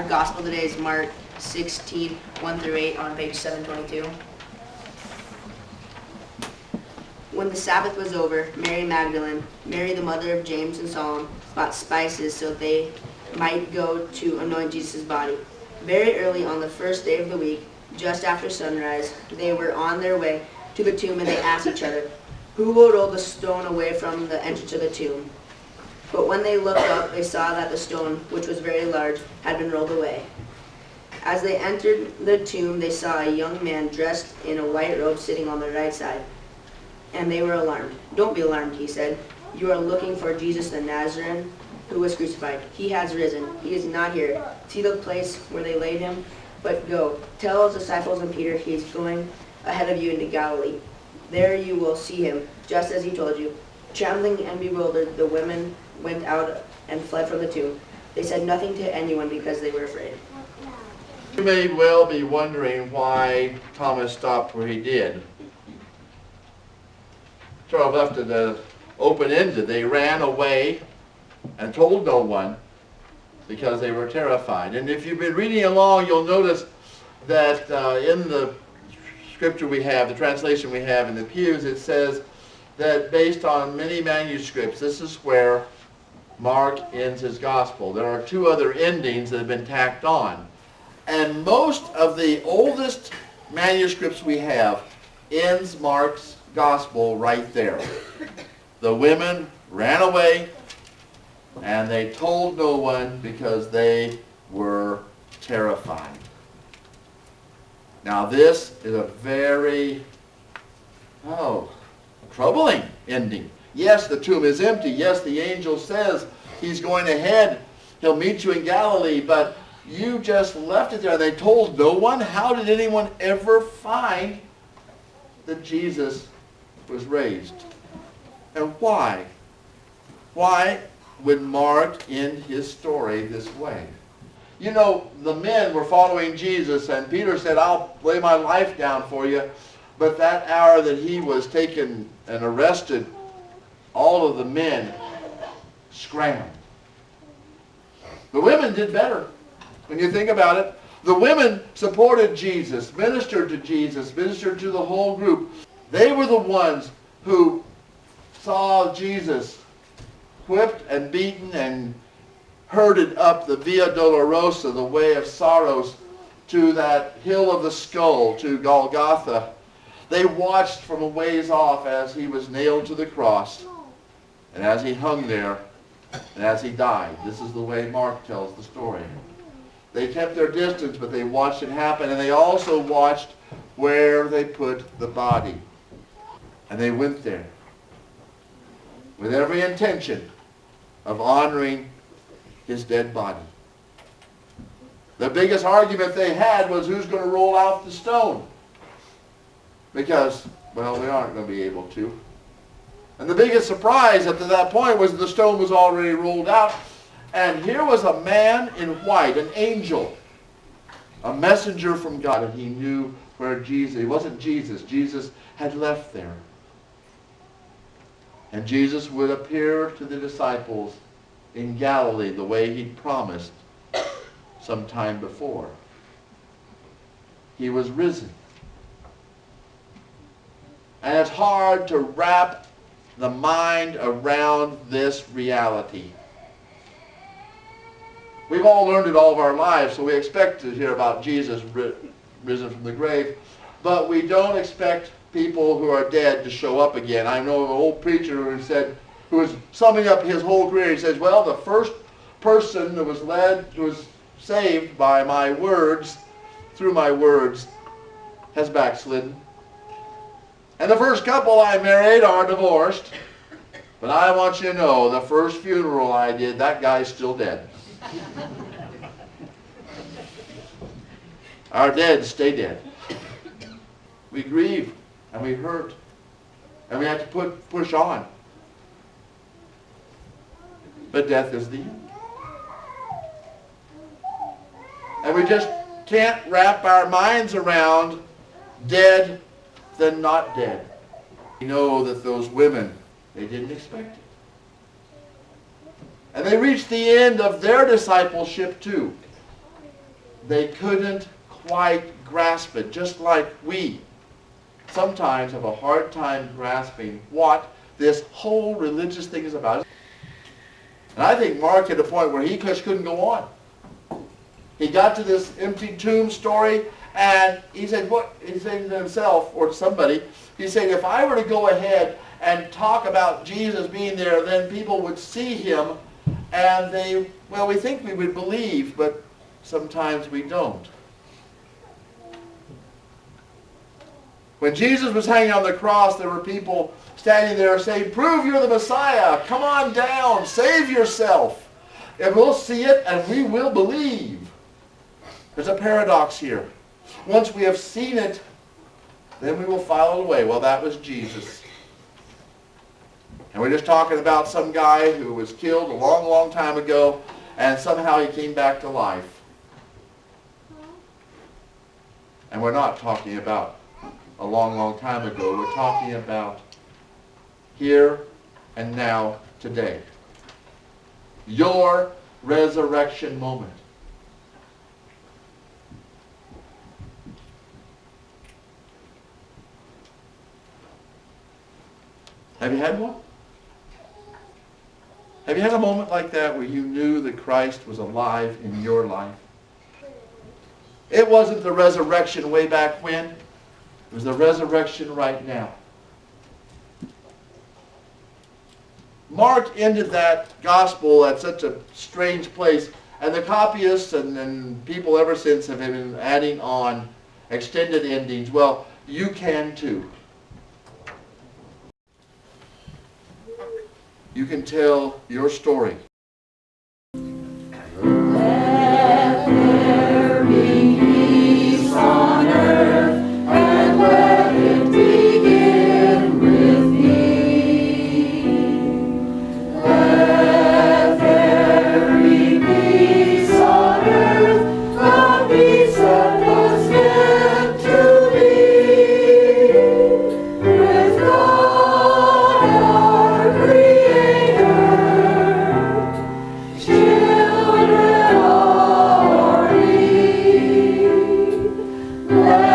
gospel today is Mark 16, 1 through 8 on page 722. When the Sabbath was over, Mary Magdalene, Mary the mother of James and Salome, bought spices so they might go to anoint Jesus' body. Very early on the first day of the week, just after sunrise, they were on their way to the tomb, and they asked each other, "Who will roll the stone away from the entrance of the tomb?" But when they looked up, they saw that the stone, which was very large, had been rolled away. As they entered the tomb, they saw a young man dressed in a white robe sitting on the right side, and they were alarmed. "Don't be alarmed," he said. "You are looking for Jesus the Nazarene, who was crucified. He has risen. He is not here. See the place where they laid him? But go, tell his disciples and Peter he is going ahead of you into Galilee. There you will see him, just as he told you." Trembling and bewildered, the women went out and fled from the tomb. They said nothing to anyone because they were afraid. You may well be wondering why Thomas stopped where he did. Sort of left it open-ended. They ran away and told no one because they were terrified. And if you've been reading along, you'll notice that in the scripture we have, the translation we have in the pews, it says that based on many manuscripts, this is where Mark ends his gospel. There are two other endings that have been tacked on. And most of the oldest manuscripts we have ends Mark's gospel right there. The women ran away and they told no one because they were terrified. Now this is a very, troubling ending. Yes, the tomb is empty. Yes, the angel says he's going ahead. He'll meet you in Galilee, but you just left it there. They told no one. How did anyone ever find that Jesus was raised? And why? Why would Mark end his story this way? You know, the men were following Jesus, and Peter said, "I'll lay my life down for you." But that hour that he was taken and arrested, all of the men scrambled. The women did better. When you think about it, the women supported Jesus, ministered to the whole group. They were the ones who saw Jesus whipped and beaten and herded up the Via Dolorosa, the way of sorrows, to that hill of the skull, to Golgotha. They watched from a ways off as he was nailed to the cross, and as he hung there, and as he died. This is the way Mark tells the story. They kept their distance, but they watched it happen, and they also watched where they put the body. And they went there with every intention of honoring his dead body. The biggest argument they had was who's going to roll out the stone. Because, well, they aren't going to be able to. And the biggest surprise up to that point was the stone was already rolled out. And here was a man in white, an angel, a messenger from God. And he knew where Jesus, it wasn't Jesus. Jesus had left there. And Jesus would appear to the disciples in Galilee the way he'd promised some time before. He was risen. And it's hard to wrap the mind around this reality. We've all learned it all of our lives, so we expect to hear about Jesus risen from the grave, but we don't expect people who are dead to show up again. I know an old preacher who was summing up his whole career. He says, "Well, the first person who was saved by my words, through my words, has backslidden. And the first couple I married are divorced. But I want you to know, the first funeral I did, that guy's still dead." Our dead stay dead. We grieve and we hurt and we have to push on. But death is the end. And we just can't wrap our minds around dead than not dead. We know that those women, they didn't expect it. And they reached the end of their discipleship too. they couldn't quite grasp it, just like we sometimes have a hard time grasping what this whole religious thing is about. And I think Mark hit a point where he just couldn't go on. He got to this empty tomb story, and he said, what? He's saying to himself, or to somebody, he's saying, if I were to go ahead and talk about Jesus being there, then people would see him, and we think we would believe, but sometimes we don't. When Jesus was hanging on the cross, there were people standing there saying, prove you're the Messiah. Come on down. Save yourself. And we'll see it and we will believe. There's a paradox here. Once we have seen it, then we will file it away. Well, that was Jesus. And we're just talking about some guy who was killed a long, long time ago, and somehow he came back to life. And we're not talking about a long, long time ago. We're talking about here and now, today. Your resurrection moment. Have you had one? Have you had a moment like that where you knew that Christ was alive in your life? It wasn't the resurrection way back when. It was the resurrection right now. Mark ended that gospel at such a strange place, and the copyists and people ever since have been adding on extended endings. Well, you can too. You can tell your story. Let there be peace on earth, and let it begin with me. Let there be peace on earth, the peace that was meant to be, with God our Creator, children are we. Let